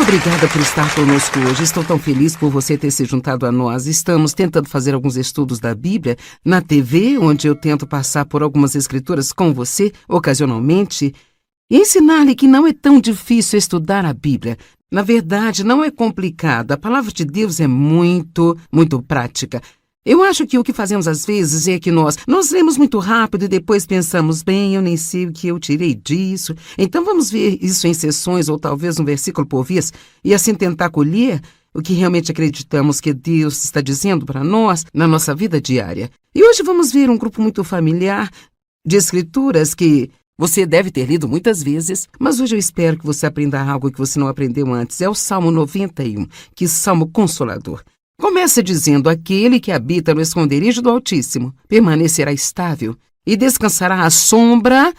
obrigada por estar conosco hoje. Estou tão feliz por você ter se juntado a nós. Estamos tentando fazer alguns estudos da Bíblia na TV, onde eu tento passar por algumas escrituras com você, ocasionalmente, e ensinar-lhe que não é tão difícil estudar a Bíblia. Na verdade, não é complicado. A palavra de Deus é muito prática. Eu acho que o que fazemos às vezes é que nós lemos muito rápido e depois pensamos, bem, eu nem sei o que eu tirei disso. Então vamos ver isso em sessões ou talvez um versículo por vez e assim tentar colher o que realmente acreditamos que Deus está dizendo para nós na nossa vida diária. E hoje vamos ver um grupo muito familiar de escrituras que você deve ter lido muitas vezes, mas hoje eu espero que você aprenda algo que você não aprendeu antes. É o Salmo 91, que Salmo Consolador. Começa dizendo, aquele que habita no esconderijo do Altíssimo permanecerá estável e descansará à sombra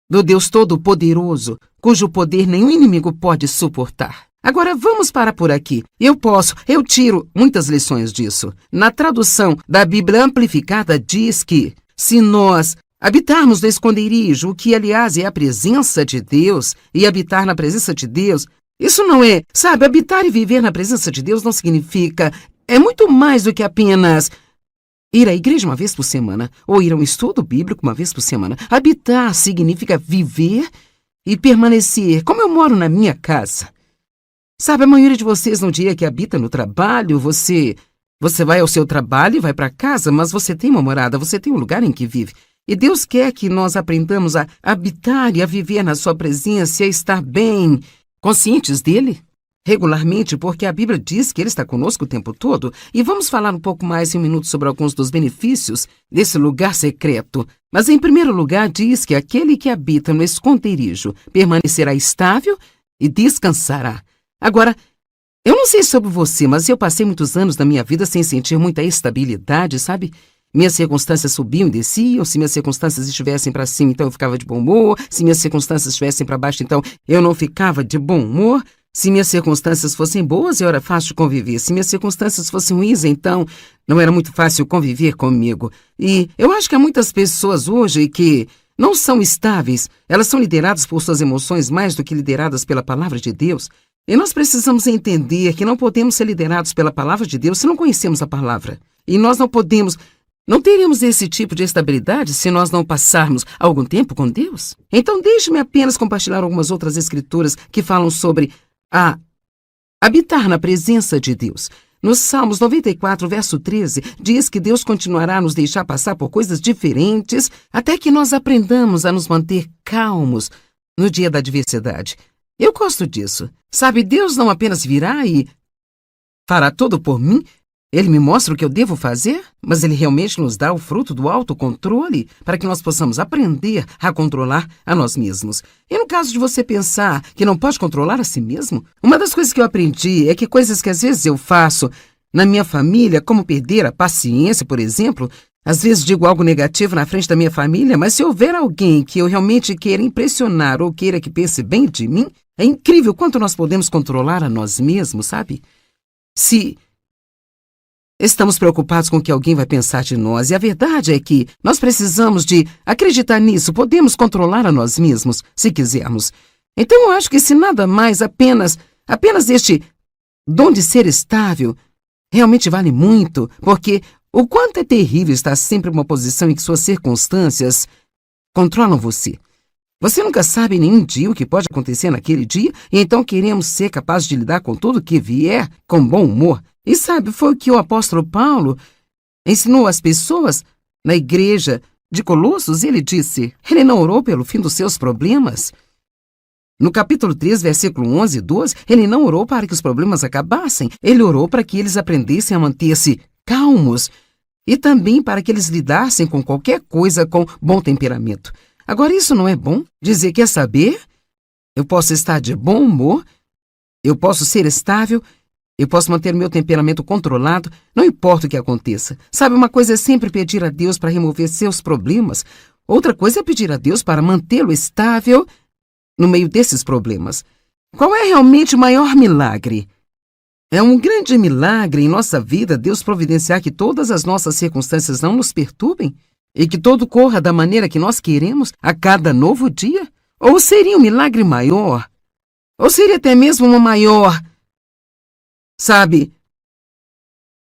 do Deus Todo-Poderoso, cujo poder nenhum inimigo pode suportar. Agora vamos parar por aqui. Eu tiro muitas lições disso. Na tradução da Bíblia Amplificada diz que, se nós habitarmos no esconderijo, o que aliás é a presença de Deus, e habitar na presença de Deus, isso não é, habitar e viver na presença de Deus não significa, é muito mais do que apenas ir à igreja uma vez por semana, ou ir a um estudo bíblico uma vez por semana. Habitar significa viver e permanecer, como eu moro na minha casa. A maioria de vocês no dia que habita no trabalho, você vai ao seu trabalho e vai para casa, mas você tem uma morada, você tem um lugar em que vive. E Deus quer que nós aprendamos a habitar e a viver na sua presença e a estar bem conscientes dele, regularmente, porque a Bíblia diz que ele está conosco o tempo todo. E vamos falar um pouco mais em um minuto sobre alguns dos benefícios desse lugar secreto. Mas, em primeiro lugar, diz que aquele que habita no esconderijo permanecerá estável e descansará. Agora, eu não sei sobre você, mas eu passei muitos anos da minha vida sem sentir muita estabilidade, Minhas circunstâncias subiam e desciam. Se minhas circunstâncias estivessem para cima, então eu ficava de bom humor. Se minhas circunstâncias estivessem para baixo, então eu não ficava de bom humor. Se minhas circunstâncias fossem boas, eu era fácil de conviver. Se minhas circunstâncias fossem ruins, então não era muito fácil conviver comigo. E eu acho que há muitas pessoas hoje que não são estáveis. Elas são lideradas por suas emoções mais do que lideradas pela palavra de Deus. E nós precisamos entender que não podemos ser liderados pela palavra de Deus se não conhecemos a palavra. E nós não teríamos esse tipo de estabilidade se nós não passarmos algum tempo com Deus? Então deixe-me apenas compartilhar algumas outras escrituras que falam sobre habitar na presença de Deus. No Salmos 94, verso 13, diz que Deus continuará a nos deixar passar por coisas diferentes até que nós aprendamos a nos manter calmos no dia da adversidade. Eu gosto disso. Deus não apenas virá e fará tudo por mim. Ele me mostra o que eu devo fazer, mas ele realmente nos dá o fruto do autocontrole para que nós possamos aprender a controlar a nós mesmos. E no caso de você pensar que não pode controlar a si mesmo, uma das coisas que eu aprendi é que coisas que às vezes eu faço na minha família, como perder a paciência, por exemplo, às vezes digo algo negativo na frente da minha família, mas se houver alguém que eu realmente queira impressionar ou queira que pense bem de mim, é incrível quanto nós podemos controlar a nós mesmos, Se estamos preocupados com o que alguém vai pensar de nós. E a verdade é que nós precisamos de acreditar nisso. Podemos controlar a nós mesmos, se quisermos. Então eu acho que se nada mais, apenas este dom de ser estável, realmente vale muito, porque o quanto é terrível estar sempre em uma posição em que suas circunstâncias controlam você. Você nunca sabe nenhum dia o que pode acontecer naquele dia, e então queremos ser capazes de lidar com tudo que vier com bom humor. E foi o que o apóstolo Paulo ensinou às pessoas na igreja de Colossos. Ele disse, ele não orou pelo fim dos seus problemas. No capítulo 3, versículo 11 e 12, ele não orou para que os problemas acabassem. Ele orou para que eles aprendessem a manter-se calmos e também para que eles lidassem com qualquer coisa com bom temperamento. Agora, isso não é bom? Dizer, quer saber? Eu posso estar de bom humor, eu posso ser estável, eu posso manter meu temperamento controlado, não importa o que aconteça. Uma coisa é sempre pedir a Deus para remover seus problemas. Outra coisa é pedir a Deus para mantê-lo estável no meio desses problemas. Qual é realmente o maior milagre? É um grande milagre em nossa vida Deus providenciar que todas as nossas circunstâncias não nos perturbem e que tudo corra da maneira que nós queremos a cada novo dia? Ou seria um milagre maior Ou seria até mesmo uma maior, sabe,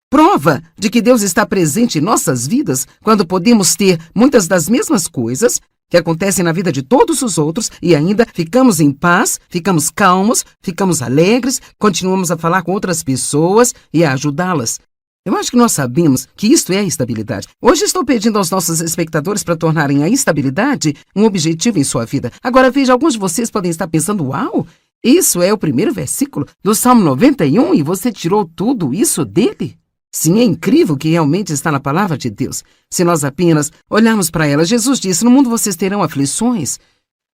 prova de que Deus está presente em nossas vidas quando podemos ter muitas das mesmas coisas que acontecem na vida de todos os outros e ainda ficamos em paz, ficamos calmos, ficamos alegres, continuamos a falar com outras pessoas e a ajudá-las. Eu acho que nós sabemos que isto é a estabilidade. Hoje estou pedindo aos nossos espectadores para tornarem a estabilidade um objetivo em sua vida. Agora veja, alguns de vocês podem estar pensando, uau, isso é o primeiro versículo do Salmo 91 e você tirou tudo isso dele? Sim, é incrível que realmente está na palavra de Deus. Se nós apenas olharmos para ela, Jesus disse, no mundo vocês terão aflições.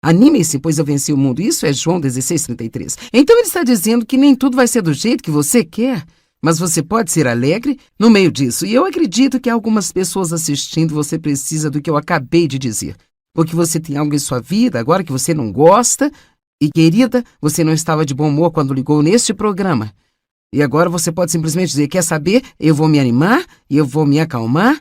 Animem-se, pois eu venci o mundo. Isso é João 16:33. Então ele está dizendo que nem tudo vai ser do jeito que você quer, mas você pode ser alegre no meio disso. E eu acredito que há algumas pessoas assistindo, você precisa do que eu acabei de dizer. Porque você tem algo em sua vida agora que você não gosta. E, querida, você não estava de bom humor quando ligou neste programa. E agora você pode simplesmente dizer, quer saber? Eu vou me animar, eu vou me acalmar,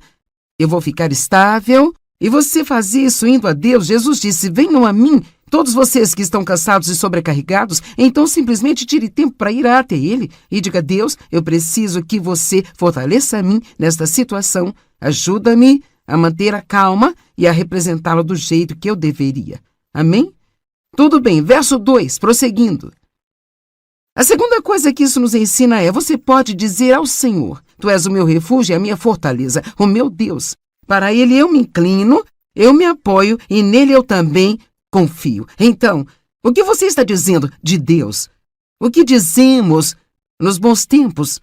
eu vou ficar estável. E você faz isso indo a Deus. Jesus disse, venham a mim, todos vocês que estão cansados e sobrecarregados, então simplesmente tire tempo para ir até Ele e diga, Deus, eu preciso que você fortaleça a mim nesta situação, ajuda-me a manter a calma e a representá-lo do jeito que eu deveria. Amém? Tudo bem, verso 2, prosseguindo. A segunda coisa que isso nos ensina é, você pode dizer ao Senhor, tu és o meu refúgio e a minha fortaleza, o meu Deus. Para Ele eu me inclino, eu me apoio e nele eu também confio. Então, o que você está dizendo de Deus? O que dizemos nos bons tempos?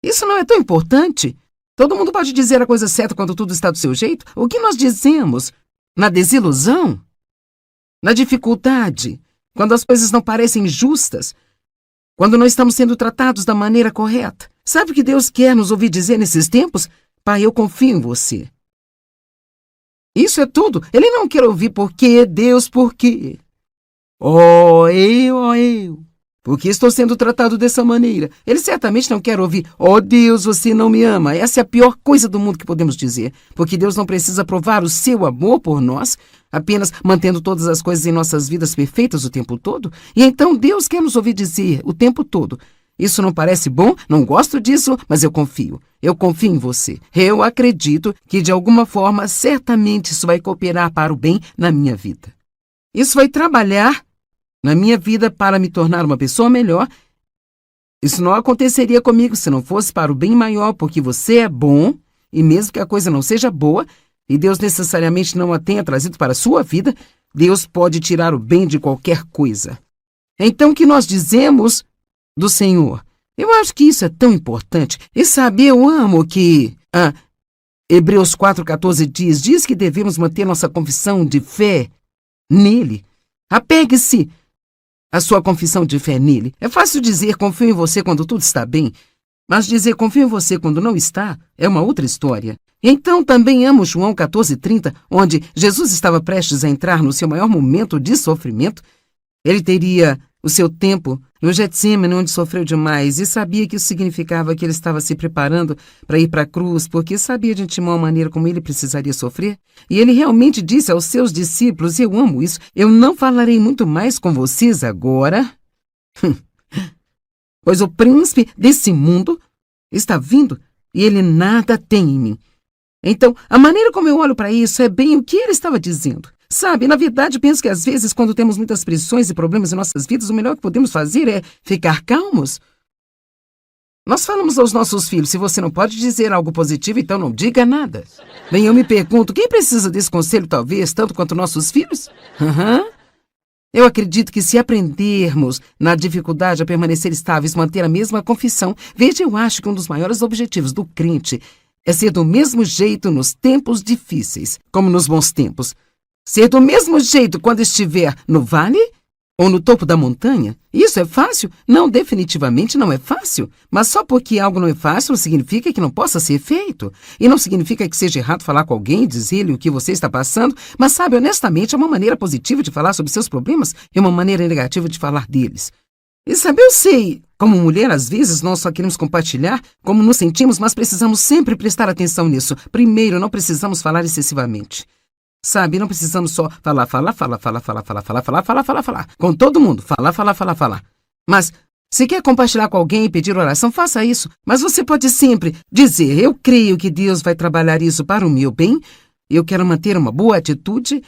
Isso não é tão importante. Todo mundo pode dizer a coisa certa quando tudo está do seu jeito. O que nós dizemos na desilusão? Na dificuldade? Quando as coisas não parecem justas? Quando não estamos sendo tratados da maneira correta? Sabe o que Deus quer nos ouvir dizer nesses tempos? Pai, eu confio em você. Isso é tudo. Ele não quer ouvir por quê, Deus, por quê? Oh, eu. Por que estou sendo tratado dessa maneira? Ele certamente não quer ouvir, oh Deus, você não me ama. Essa é a pior coisa do mundo que podemos dizer. Porque Deus não precisa provar o seu amor por nós, apenas mantendo todas as coisas em nossas vidas perfeitas o tempo todo. E então Deus quer nos ouvir dizer o tempo todo, isso não parece bom, não gosto disso, mas eu confio. Eu confio em você. Eu acredito que de alguma forma, certamente isso vai cooperar para o bem na minha vida. Isso vai trabalhar na minha vida para me tornar uma pessoa melhor. Isso não aconteceria comigo se não fosse para o bem maior, porque você é bom, e mesmo que a coisa não seja boa, e Deus necessariamente não a tenha trazido para a sua vida, Deus pode tirar o bem de qualquer coisa. Então, o que nós dizemos do Senhor? Eu acho que isso é tão importante. E sabe, eu amo que Hebreus 4,14 diz que devemos manter nossa confissão de fé nele. Apegue-se à sua confissão de fé nele. É fácil dizer confio em você quando tudo está bem, mas dizer confio em você quando não está é uma outra história. Então também amo João 14,30, onde Jesus estava prestes a entrar no seu maior momento de sofrimento. Ele teria o seu tempo no Getsêmani, onde sofreu demais, e sabia que isso significava que ele estava se preparando para ir para a cruz, porque sabia de antemão a maneira como ele precisaria sofrer. E ele realmente disse aos seus discípulos, e eu amo isso, eu não falarei muito mais com vocês agora, pois o príncipe desse mundo está vindo e ele nada tem em mim. Então, a maneira como eu olho para isso é bem o que ele estava dizendo. Sabe, na verdade, penso que às vezes, quando temos muitas pressões e problemas em nossas vidas, o melhor que podemos fazer é ficar calmos. Nós falamos aos nossos filhos, se você não pode dizer algo positivo, então não diga nada. Bem, eu me pergunto, quem precisa desse conselho talvez, tanto quanto nossos filhos? Eu acredito que se aprendermos na dificuldade a permanecer estáveis, manter a mesma confissão, veja, eu acho que um dos maiores objetivos do crente é ser do mesmo jeito nos tempos difíceis, como nos bons tempos. Ser do mesmo jeito quando estiver no vale ou no topo da montanha. Isso é fácil? Não, definitivamente não é fácil. Mas só porque algo não é fácil não significa que não possa ser feito. E não significa que seja errado falar com alguém, dizer-lhe o que você está passando. Mas sabe, honestamente, é uma maneira positiva de falar sobre seus problemas e uma maneira negativa de falar deles. E sabe, eu sei, como mulher, às vezes nós só queremos compartilhar como nos sentimos, mas precisamos sempre prestar atenção nisso. Primeiro, não precisamos falar excessivamente. Sabe, não precisamos só falar. Com todo mundo, falar. Mas, se quer compartilhar com alguém e pedir oração, faça isso. Mas você pode sempre dizer, eu creio que Deus vai trabalhar isso para o meu bem, eu quero manter uma boa atitude.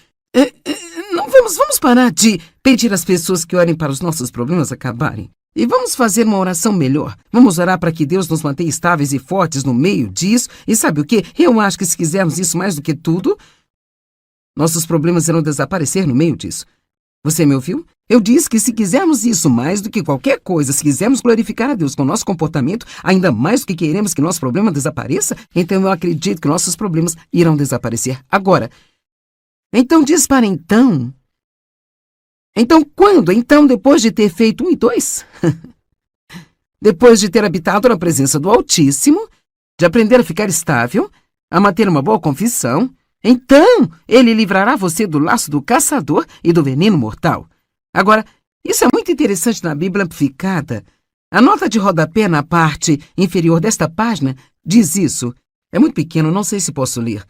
Não vamos parar de pedir às pessoas que orem para os nossos problemas acabarem. E vamos fazer uma oração melhor. Vamos orar para que Deus nos mantenha estáveis e fortes no meio disso. E sabe o quê? Eu acho que se quisermos isso mais do que tudo, nossos problemas irão desaparecer no meio disso. Você me ouviu? Eu disse que se quisermos isso mais do que qualquer coisa, se quisermos glorificar a Deus com o nosso comportamento, ainda mais do que queremos que nosso problema desapareça, então eu acredito que nossos problemas irão desaparecer. Agora, então diz para então... Então quando? Então depois de ter feito 1 e 2? Depois de ter habitado na presença do Altíssimo, de aprender a ficar estável, a manter uma boa confissão, então ele livrará você do laço do caçador e do veneno mortal. Agora, isso é muito interessante na Bíblia Amplificada. A nota de rodapé na parte inferior desta página diz isso. É muito pequeno, não sei se posso ler.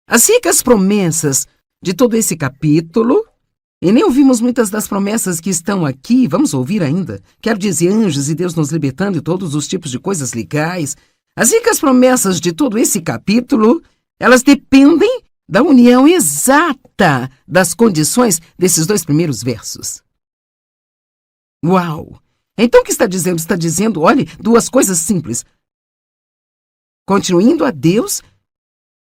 As ricas promessas de todo esse capítulo, e nem ouvimos muitas das promessas que estão aqui, vamos ouvir ainda. Quero dizer, anjos e Deus nos libertando de todos os tipos de coisas legais. As ricas promessas de todo esse capítulo, elas dependem da união exata das condições desses 2 primeiros versos. Uau! Então o que está dizendo? Está dizendo, olhe, 2 coisas simples. Continue indo a Deus,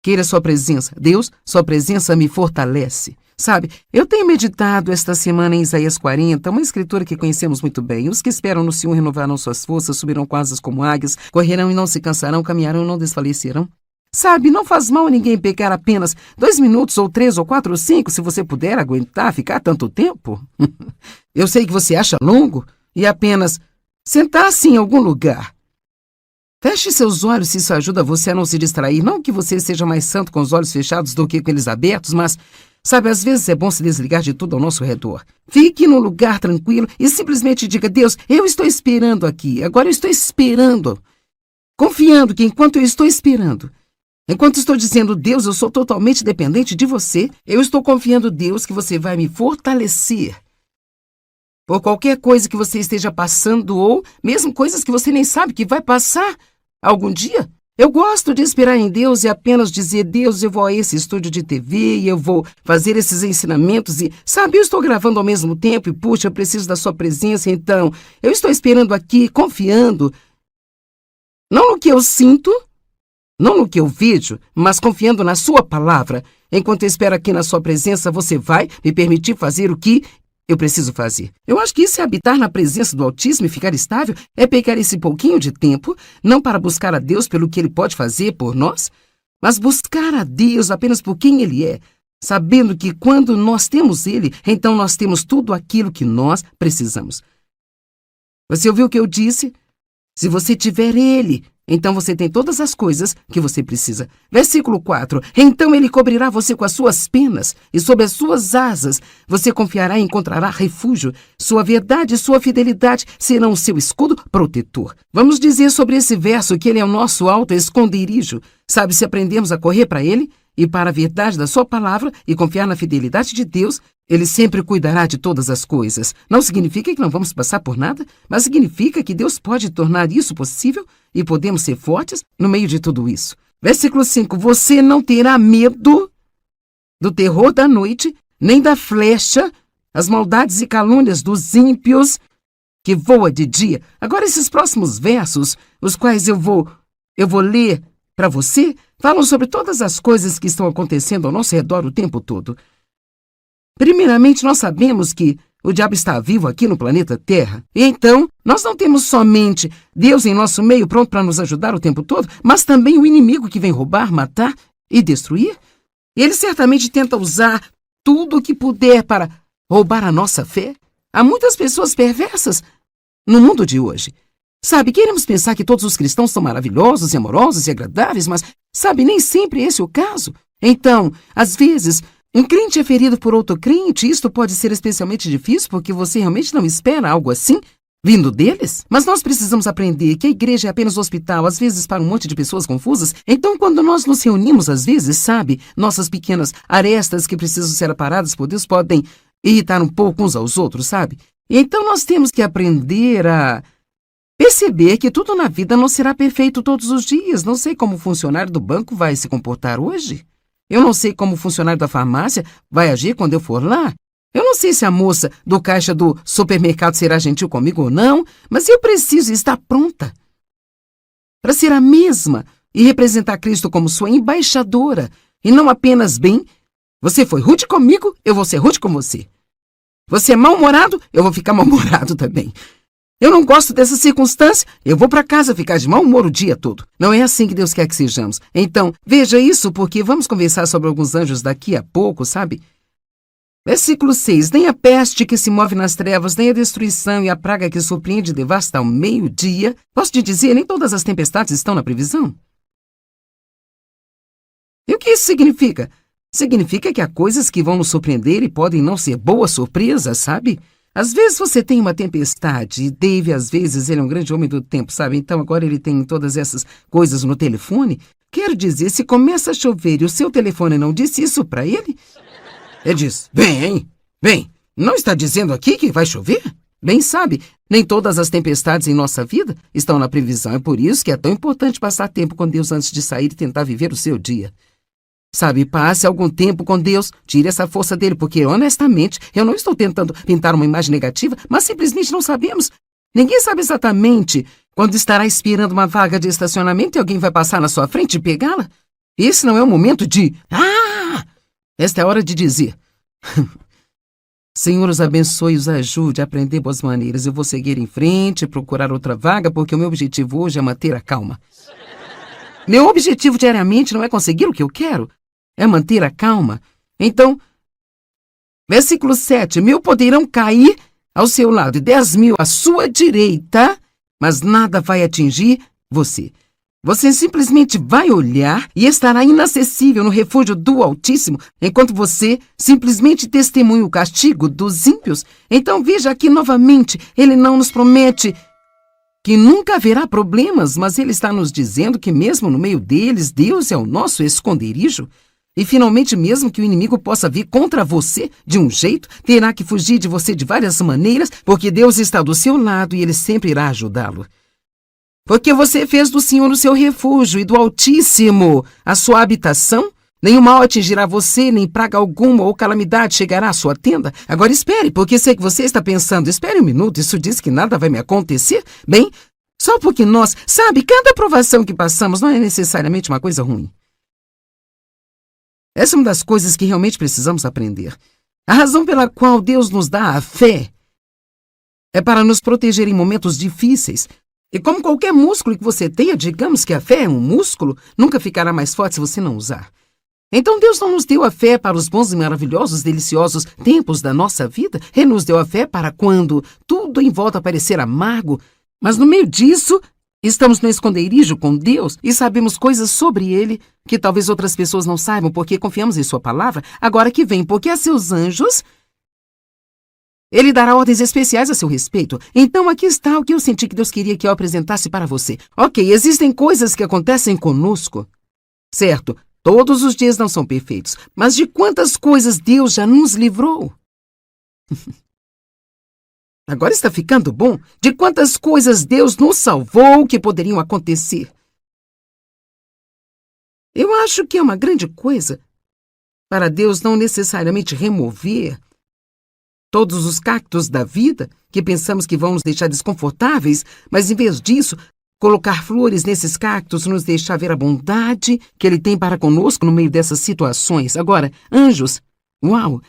queira sua presença. Deus, sua presença me fortalece. Sabe, eu tenho meditado esta semana em Isaías 40, uma escritura que conhecemos muito bem. Os que esperam no Senhor renovarão suas forças, subirão com asas como águias, correrão e não se cansarão, caminharão e não desfalecerão. Sabe, não faz mal a ninguém pecar apenas 2 minutos, ou 3, ou 4, ou 5, se você puder aguentar ficar tanto tempo. Eu sei que você acha longo, e apenas sentar-se em algum lugar. Feche seus olhos se isso ajuda você a não se distrair. Não que você seja mais santo com os olhos fechados do que com eles abertos, mas, sabe, às vezes é bom se desligar de tudo ao nosso redor. Fique num lugar tranquilo e simplesmente diga, Deus, eu estou esperando aqui, agora eu estou esperando. Confiando que enquanto eu estou esperando, enquanto estou dizendo, Deus, eu sou totalmente dependente de você, eu estou confiando, Deus, que você vai me fortalecer. Por qualquer coisa que você esteja passando ou mesmo coisas que você nem sabe que vai passar algum dia. Eu gosto de esperar em Deus e apenas dizer, Deus, eu vou a esse estúdio de TV e eu vou fazer esses ensinamentos e, sabe, eu estou gravando ao mesmo tempo e, puxa, eu preciso da sua presença, então eu estou esperando aqui, confiando, não no que eu sinto, não no que eu vejo, mas confiando na sua palavra. Enquanto eu espero aqui na sua presença, você vai me permitir fazer o que eu preciso fazer. Eu acho que isso é habitar na presença do Altíssimo e ficar estável, é pegar esse pouquinho de tempo, não para buscar a Deus pelo que Ele pode fazer por nós, mas buscar a Deus apenas por quem Ele é, sabendo que quando nós temos Ele, então nós temos tudo aquilo que nós precisamos. Você ouviu o que eu disse? Se você tiver Ele, então você tem todas as coisas que você precisa. Versículo 4. Então ele cobrirá você com as suas penas, e sob as suas asas você confiará e encontrará refúgio. Sua verdade e sua fidelidade serão o seu escudo protetor. Vamos dizer sobre esse verso que ele é o nosso alto esconderijo. Sabe, se aprendemos a correr para ele e para a verdade da sua palavra e confiar na fidelidade de Deus, ele sempre cuidará de todas as coisas. Não significa que não vamos passar por nada, mas significa que Deus pode tornar isso possível e podemos ser fortes no meio de tudo isso. Versículo 5. Você não terá medo do terror da noite, nem da flecha, as maldades e calúnias dos ímpios que voa de dia. Agora esses próximos versos, os quais eu vou ler para você, falam sobre todas as coisas que estão acontecendo ao nosso redor o tempo todo. Primeiramente, nós sabemos que o diabo está vivo aqui no planeta Terra. E então, nós não temos somente Deus em nosso meio pronto para nos ajudar o tempo todo, mas também o inimigo que vem roubar, matar e destruir. Ele certamente tenta usar tudo o que puder para roubar a nossa fé. Há muitas pessoas perversas no mundo de hoje. Sabe, queremos pensar que todos os cristãos são maravilhosos e amorosos e agradáveis, mas, sabe, nem sempre esse é o caso. Então, às vezes, um crente é ferido por outro crente, e isto pode ser especialmente difícil porque você realmente não espera algo assim. Vindo deles? Mas nós precisamos aprender que a igreja é apenas um hospital, às vezes para um monte de pessoas confusas. Então, quando nós nos reunimos, às vezes, sabe, nossas pequenas arestas que precisam ser aparadas por Deus podem irritar um pouco uns aos outros, sabe? E então nós temos que aprender a perceber que tudo na vida não será perfeito todos os dias. Não sei como o funcionário do banco vai se comportar hoje. Eu não sei como o funcionário da farmácia vai agir quando eu for lá. Eu não sei se a moça do caixa do supermercado será gentil comigo ou não, mas eu preciso estar pronta para ser a mesma e representar Cristo como sua embaixadora, e não apenas bem, você foi rude comigo, eu vou ser rude com você. Você é mal-humorado, eu vou ficar mal-humorado também. Eu não gosto dessa circunstância, eu vou para casa ficar de mau humor o dia todo. Não é assim que Deus quer que sejamos. Então, veja isso, porque vamos conversar sobre alguns anjos daqui a pouco, sabe? Versículo 6. Nem a peste que se move nas trevas, nem a destruição e a praga que surpreende e devasta ao meio-dia. Posso te dizer, nem todas as tempestades estão na previsão. E o que isso significa? Significa que há coisas que vão nos surpreender e podem não ser boas surpresas, sabe? Às vezes você tem uma tempestade, e Dave, às vezes, ele é um grande homem do tempo, sabe? Então agora ele tem todas essas coisas no telefone. Quero dizer, se começa a chover e o seu telefone não disse isso para ele... Ele diz, vem, não está dizendo aqui que vai chover? Bem sabe, nem todas as tempestades em nossa vida estão na previsão. É por isso que é tão importante passar tempo com Deus antes de sair e tentar viver o seu dia. Sabe, passe algum tempo com Deus, tire essa força dele, porque, honestamente, eu não estou tentando pintar uma imagem negativa, mas simplesmente não sabemos. Ninguém sabe exatamente quando estará esperando uma vaga de estacionamento e alguém vai passar na sua frente e pegá-la. Esse não é o momento de... Esta é a hora de dizer... Senhor, os abençoe e os ajude a aprender boas maneiras. Eu vou seguir em frente e procurar outra vaga, porque o meu objetivo hoje é manter a calma. Meu objetivo diariamente não é conseguir o que eu quero, é manter a calma. Então, versículo 7. 1.000 poderão cair ao seu lado e 10.000 à sua direita, mas nada vai atingir você. Você simplesmente vai olhar e estará inacessível no refúgio do Altíssimo, enquanto você simplesmente testemunha o castigo dos ímpios. Então veja aqui novamente, ele não nos promete que nunca haverá problemas, mas ele está nos dizendo que mesmo no meio deles, Deus é o nosso esconderijo. E finalmente, mesmo que o inimigo possa vir contra você de um jeito, terá que fugir de você de várias maneiras, porque Deus está do seu lado e ele sempre irá ajudá-lo. Porque você fez do Senhor o seu refúgio e do Altíssimo a sua habitação, nenhum mal atingirá você, nem praga alguma ou calamidade chegará à sua tenda. Agora espere, porque sei que você está pensando, espere um minuto, isso diz que nada vai me acontecer? Bem, só porque nós, sabe, cada provação que passamos não é necessariamente uma coisa ruim. Essa é uma das coisas que realmente precisamos aprender. A razão pela qual Deus nos dá a fé é para nos proteger em momentos difíceis. E como qualquer músculo que você tenha, digamos que a fé é um músculo, nunca ficará mais forte se você não usar. Então Deus não nos deu a fé para os bons e maravilhosos, deliciosos tempos da nossa vida. Ele nos deu a fé para quando tudo em volta parecer amargo. Mas no meio disso, estamos no esconderijo com Deus e sabemos coisas sobre Ele que talvez outras pessoas não saibam porque confiamos em Sua palavra. Agora que vem, porque a seus anjos... Ele dará ordens especiais a seu respeito. Então aqui está o que eu senti que Deus queria que eu apresentasse para você. Ok, existem coisas que acontecem conosco. Certo, todos os dias não são perfeitos. Mas de quantas coisas Deus já nos livrou? Agora está ficando bom? De quantas coisas Deus nos salvou que poderiam acontecer? Eu acho que é uma grande coisa para Deus não necessariamente remover todos os cactos da vida, que pensamos que vão nos deixar desconfortáveis, mas em vez disso, colocar flores nesses cactos nos deixa ver a bondade que Ele tem para conosco no meio dessas situações. Agora, anjos, uau!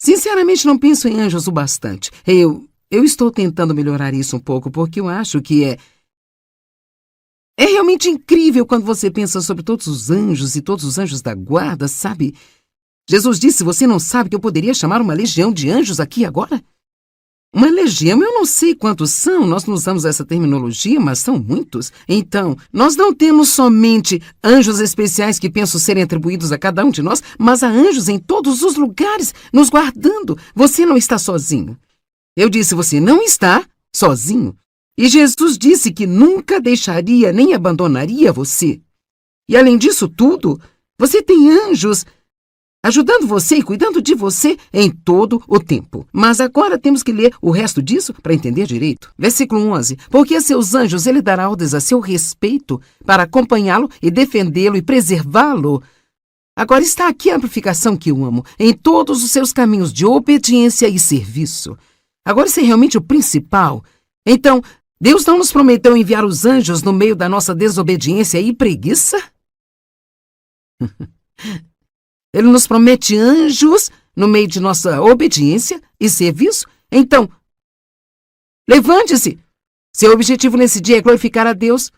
Sinceramente, não penso em anjos o bastante. Eu estou tentando melhorar isso um pouco, porque eu acho que é realmente incrível quando você pensa sobre todos os anjos e todos os anjos da guarda, sabe? Jesus disse, você não sabe que eu poderia chamar uma legião de anjos aqui agora? Uma legião, eu não sei quantos são, nós não usamos essa terminologia, mas são muitos. Então, nós não temos somente anjos especiais que penso serem atribuídos a cada um de nós, mas há anjos em todos os lugares, nos guardando. Você não está sozinho. Eu disse, você não está sozinho. E Jesus disse que nunca deixaria nem abandonaria você. E além disso tudo, você tem anjos ajudando você e cuidando de você em todo o tempo. Mas agora temos que ler o resto disso para entender direito. Versículo 11. Porque a seus anjos ele dará ordens a seu respeito para acompanhá-lo e defendê-lo e preservá-lo. Agora está aqui a amplificação que eu amo, em todos os seus caminhos de obediência e serviço. Agora isso é realmente o principal. Então, Deus não nos prometeu enviar os anjos no meio da nossa desobediência e preguiça? Ele nos promete anjos no meio de nossa obediência e serviço? Então, levante-se! Seu objetivo nesse dia é glorificar a Deus.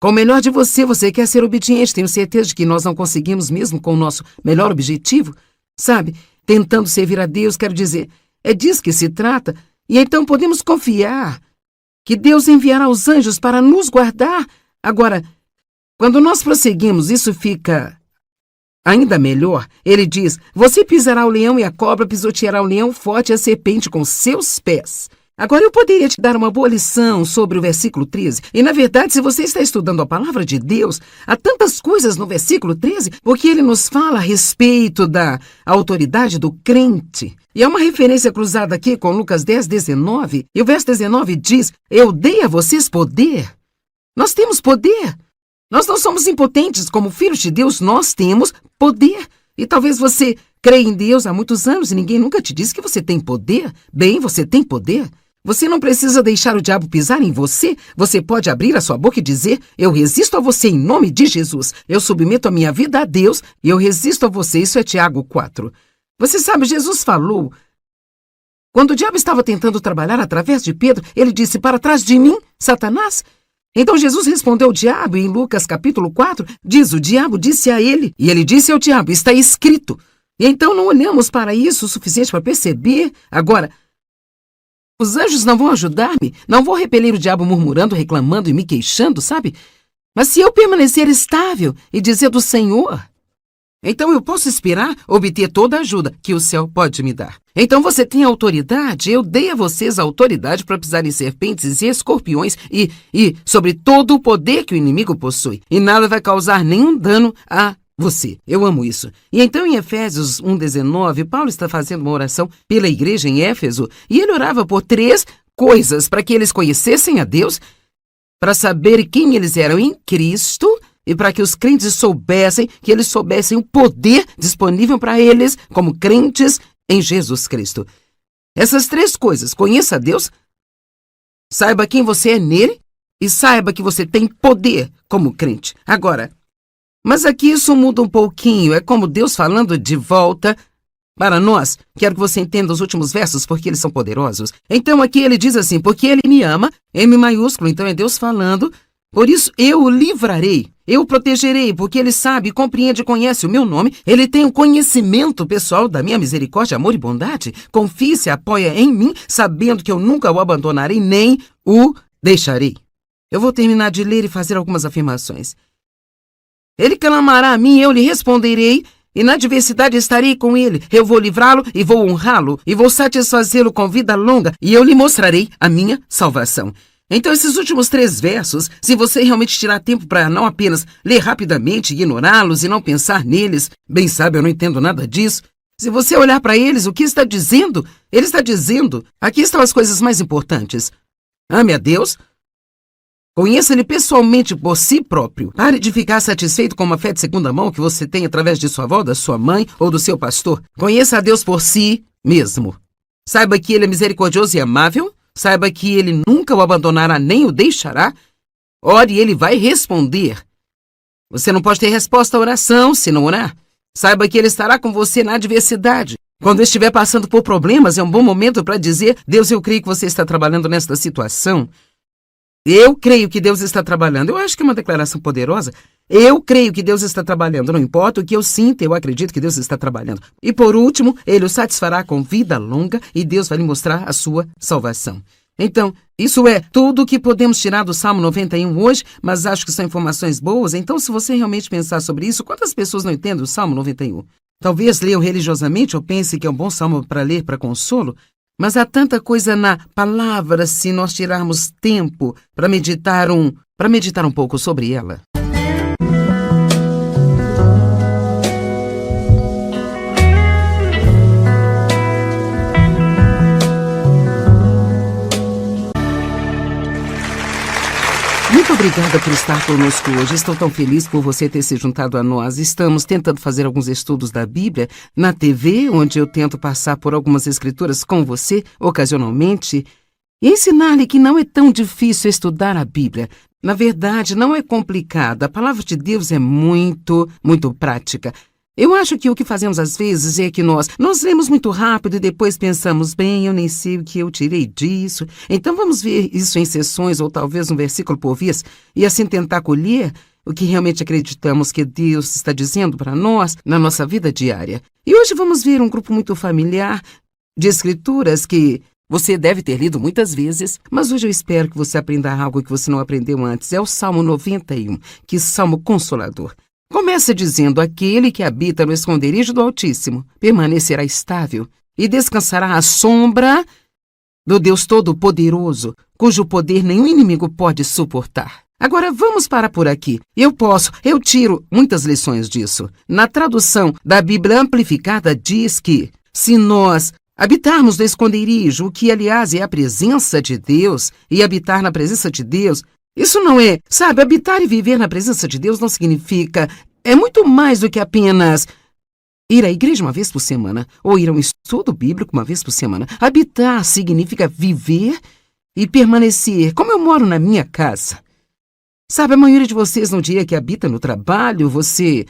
Com o melhor de você, você quer ser obediente. Tenho certeza de que nós não conseguimos mesmo com o nosso melhor objetivo. Sabe, tentando servir a Deus, quero dizer, é disso que se trata. E então podemos confiar que Deus enviará os anjos para nos guardar. Agora, quando nós prosseguimos, isso fica ainda melhor. Ele diz, você pisará o leão e a cobra, pisoteará o leão forte e a serpente com seus pés. Agora, eu poderia te dar uma boa lição sobre o versículo 13. E, na verdade, se você está estudando a palavra de Deus, há tantas coisas no versículo 13, porque ele nos fala a respeito da autoridade do crente. E há uma referência cruzada aqui com Lucas 10, 19. E o verso 19 diz, eu dei a vocês poder. Nós temos poder. Nós não somos impotentes. Como filhos de Deus, nós temos poder. E talvez você creia em Deus há muitos anos e ninguém nunca te disse que você tem poder. Bem, você tem poder. Você não precisa deixar o diabo pisar em você. Você pode abrir a sua boca e dizer, eu resisto a você em nome de Jesus. Eu submeto a minha vida a Deus e eu resisto a você. Isso é Tiago 4. Você sabe, Jesus falou, quando o diabo estava tentando trabalhar através de Pedro, ele disse, para trás de mim, Satanás. Então Jesus respondeu ao diabo e em Lucas capítulo 4, diz, o diabo disse a ele, e ele disse ao diabo, está escrito. E então não olhamos para isso o suficiente para perceber. Agora, os anjos não vão ajudar-me, não vou repelir o diabo murmurando, reclamando e me queixando, sabe? Mas se eu permanecer estável e dizer do Senhor, então eu posso esperar obter toda a ajuda que o céu pode me dar. Então você tem autoridade, eu dei a vocês a autoridade para pisar em serpentes e escorpiões e sobre todo o poder que o inimigo possui. E nada vai causar nenhum dano a você. Eu amo isso. E então em Efésios 1:19, Paulo está fazendo uma oração pela igreja em Éfeso e ele orava por 3 coisas para que eles conhecessem a Deus, para saber quem eles eram em Cristo e para que os crentes soubessem, que eles soubessem o poder disponível para eles como crentes em Jesus Cristo. Essas 3 coisas, conheça a Deus, saiba quem você é nele e saiba que você tem poder como crente. Agora, mas aqui isso muda um pouquinho, é como Deus falando de volta para nós. Quero que você entenda os últimos versos, porque eles são poderosos. Então aqui ele diz assim, porque ele me ama, M maiúsculo, então é Deus falando, por isso eu o livrarei, eu o protegerei, porque ele sabe, compreende e conhece o meu nome, ele tem o conhecimento pessoal da minha misericórdia, amor e bondade, confie, se apoia em mim, sabendo que eu nunca o abandonarei, nem o deixarei. Eu vou terminar de ler e fazer algumas afirmações. Ele clamará a mim, eu lhe responderei, e na adversidade estarei com ele. Eu vou livrá-lo e vou honrá-lo, e vou satisfazê-lo com vida longa, e eu lhe mostrarei a minha salvação. Então, esses últimos 3 versos, se você realmente tirar tempo para não apenas ler rapidamente, ignorá-los e não pensar neles, bem sabe, eu não entendo nada disso. Se você olhar para eles, o que está dizendo? Ele está dizendo, aqui estão as coisas mais importantes. Ame a Deus. Conheça-Ele pessoalmente por si próprio. Pare de ficar satisfeito com uma fé de segunda mão que você tem através de sua avó, da sua mãe ou do seu pastor. Conheça a Deus por si mesmo. Saiba que Ele é misericordioso e amável. Saiba que Ele nunca o abandonará nem o deixará. Ore e Ele vai responder. Você não pode ter resposta à oração se não orar. Saiba que Ele estará com você na adversidade. Quando estiver passando por problemas, é um bom momento para dizer, Deus, eu creio que você está trabalhando nesta situação. Eu creio que Deus está trabalhando. Eu acho que é uma declaração poderosa. Eu creio que Deus está trabalhando. Não importa o que eu sinto, eu acredito que Deus está trabalhando. E por último, Ele o satisfará com vida longa e Deus vai lhe mostrar a sua salvação. Então, isso é tudo o que podemos tirar do Salmo 91 hoje, mas acho que são informações boas. Então, se você realmente pensar sobre isso, quantas pessoas não entendem o Salmo 91? Talvez leiam religiosamente ou pense que é um bom salmo para ler para consolo, Mas há tanta coisa na palavra se nós tirarmos tempo para meditar um pouco sobre ela. Muito obrigada por estar conosco hoje. Estou tão feliz por você ter se juntado a nós. Estamos tentando fazer alguns estudos da Bíblia na TV, onde eu tento passar por algumas escrituras com você, ocasionalmente, e ensinar-lhe que não é tão difícil estudar a Bíblia. Na verdade, não é complicado. A palavra de Deus é muito prática. Eu acho que o que fazemos às vezes é que nós lemos muito rápido e depois pensamos, bem, eu nem sei o que eu tirei disso, então vamos ver isso em sessões ou talvez um versículo por vez e assim tentar colher o que realmente acreditamos que Deus está dizendo para nós na nossa vida diária. E hoje vamos ver um grupo muito familiar de escrituras que você deve ter lido muitas vezes, mas hoje eu espero que você aprenda algo que você não aprendeu antes. É o Salmo 91, que salmo consolador. Começa dizendo: aquele que habita no esconderijo do Altíssimo permanecerá estável e descansará à sombra do Deus Todo-Poderoso, cujo poder nenhum inimigo pode suportar. Agora vamos parar por aqui. Eu tiro muitas lições disso. Na tradução da Bíblia Amplificada diz que se nós habitarmos no esconderijo, o que aliás é a presença de Deus, e habitar na presença de Deus, isso não é, habitar e viver na presença de Deus não significa, é muito mais do que apenas ir à igreja uma vez por semana, ou ir a um estudo bíblico uma vez por semana. Habitar significa viver e permanecer, como eu moro na minha casa. A maioria de vocês no dia que habita no trabalho, você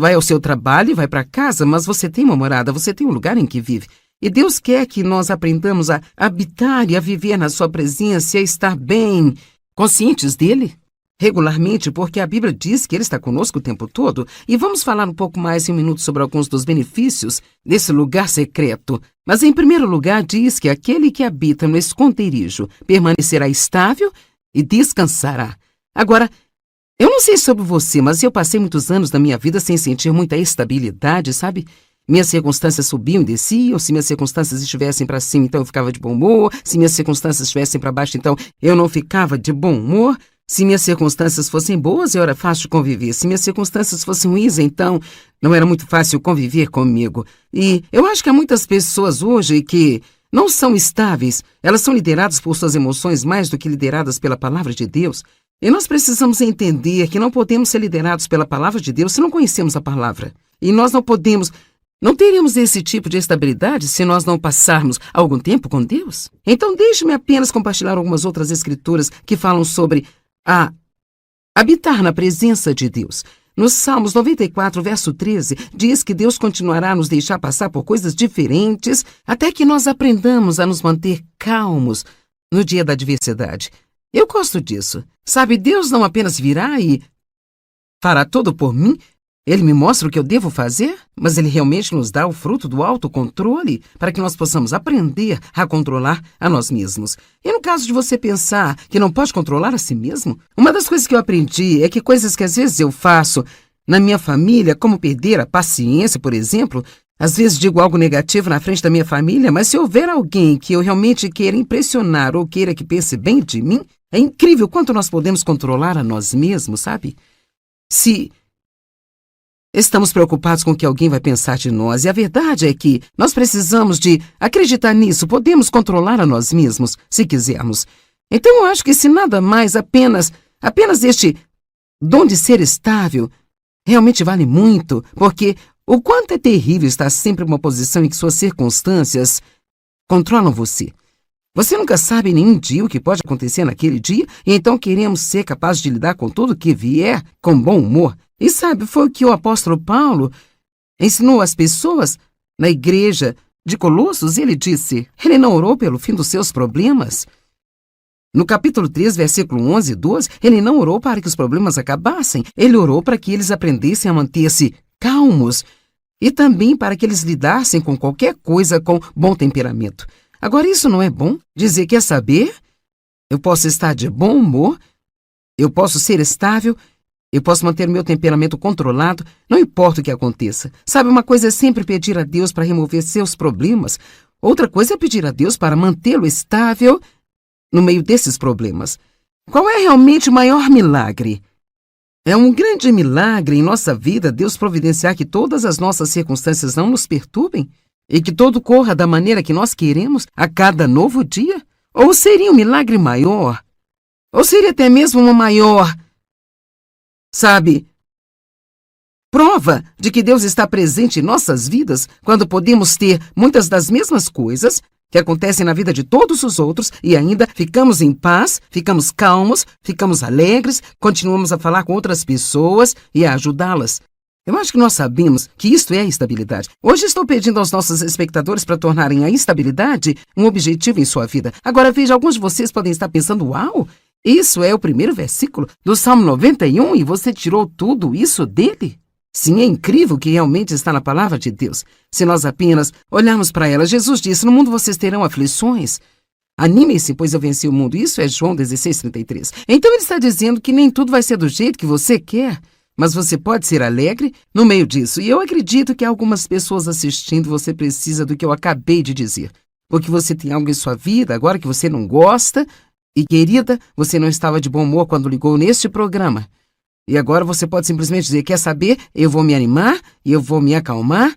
vai ao seu trabalho e vai para casa, mas você tem uma morada, você tem um lugar em que vive. E Deus quer que nós aprendamos a habitar e a viver na sua presença e a estar bem conscientes dele regularmente, porque a Bíblia diz que ele está conosco o tempo todo. E vamos falar um pouco mais em um minuto sobre alguns dos benefícios desse lugar secreto. Mas em primeiro lugar diz que aquele que habita no esconderijo permanecerá estável e descansará. Agora, eu não sei sobre você, mas eu passei muitos anos da minha vida sem sentir muita estabilidade, Minhas circunstâncias subiam e desciam. Se minhas circunstâncias estivessem para cima, então eu ficava de bom humor. Se minhas circunstâncias estivessem para baixo, então eu não ficava de bom humor. Se minhas circunstâncias fossem boas, eu era fácil de conviver. Se minhas circunstâncias fossem ruins, então não era muito fácil conviver comigo. E eu acho que há muitas pessoas hoje que não são estáveis. Elas são lideradas por suas emoções mais do que lideradas pela palavra de Deus. E nós precisamos entender que não podemos ser liderados pela palavra de Deus se não conhecemos a palavra. E nós não teríamos esse tipo de estabilidade se nós não passarmos algum tempo com Deus? Então deixe-me apenas compartilhar algumas outras escrituras que falam sobre habitar na presença de Deus. No Salmos 94, verso 13, diz que Deus continuará a nos deixar passar por coisas diferentes até que nós aprendamos a nos manter calmos no dia da adversidade. Eu gosto disso. Deus não apenas virá e fará tudo por mim. Ele me mostra o que eu devo fazer, mas ele realmente nos dá o fruto do autocontrole para que nós possamos aprender a controlar a nós mesmos. E no caso de você pensar que não pode controlar a si mesmo, uma das coisas que eu aprendi é que coisas que às vezes eu faço na minha família, como perder a paciência, por exemplo, às vezes digo algo negativo na frente da minha família, mas se houver alguém que eu realmente queira impressionar ou queira que pense bem de mim, é incrível quanto nós podemos controlar a nós mesmos, Se estamos preocupados com o que alguém vai pensar de nós, e a verdade é que nós precisamos de acreditar nisso. Podemos controlar a nós mesmos, se quisermos. Então eu acho que se nada mais, apenas este dom de ser estável realmente vale muito, porque o quanto é terrível estar sempre em uma posição em que suas circunstâncias controlam você. Você nunca sabe nenhum dia o que pode acontecer naquele dia, e então queremos ser capazes de lidar com tudo que vier com bom humor. E foi o que o apóstolo Paulo ensinou às pessoas na igreja de Colossos. Ele disse, ele não orou pelo fim dos seus problemas. No capítulo 3, versículo 11 e 12, ele não orou para que os problemas acabassem. Ele orou para que eles aprendessem a manter-se calmos e também para que eles lidassem com qualquer coisa com bom temperamento. Agora, isso não é bom? Dizer, quer saber? Eu posso estar de bom humor, eu posso ser estável, eu posso manter meu temperamento controlado, não importa o que aconteça. Uma coisa é sempre pedir a Deus para remover seus problemas. Outra coisa é pedir a Deus para mantê-lo estável no meio desses problemas. Qual é realmente o maior milagre? É um grande milagre em nossa vida Deus providenciar que todas as nossas circunstâncias não nos perturbem e que tudo corra da maneira que nós queremos a cada novo dia? Ou seria um milagre maior? Ou seria até mesmo uma maior, prova de que Deus está presente em nossas vidas quando podemos ter muitas das mesmas coisas que acontecem na vida de todos os outros e ainda ficamos em paz, ficamos calmos, ficamos alegres, continuamos a falar com outras pessoas e a ajudá-las. Eu acho que nós sabemos que isto é a estabilidade. Hoje estou pedindo aos nossos espectadores para tornarem a estabilidade um objetivo em sua vida. Agora veja, alguns de vocês podem estar pensando, uau, isso é o primeiro versículo do Salmo 91 e você tirou tudo isso dele? Sim, é incrível que realmente está na palavra de Deus. Se nós apenas olharmos para ela, Jesus disse, no mundo vocês terão aflições. Animem-se, pois eu venci o mundo. Isso é João 16:33. Então ele está dizendo que nem tudo vai ser do jeito que você quer, mas você pode ser alegre no meio disso. E eu acredito que há algumas pessoas assistindo, você precisa do que eu acabei de dizer. Porque você tem algo em sua vida agora que você não gosta. E, querida, você não estava de bom humor quando ligou neste programa. E agora você pode simplesmente dizer, quer saber? Eu vou me animar, eu vou me acalmar,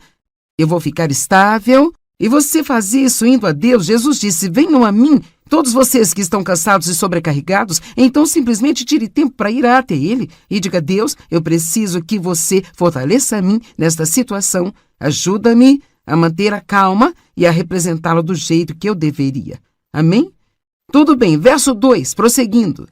eu vou ficar estável. E você faz isso indo a Deus. Jesus disse, venham a mim, todos vocês que estão cansados e sobrecarregados, então simplesmente tire tempo para ir até Ele e diga, Deus, eu preciso que você fortaleça a mim nesta situação, ajuda-me a manter a calma e a representá-lo do jeito que eu deveria. Amém? Tudo bem, verso 2, prosseguindo.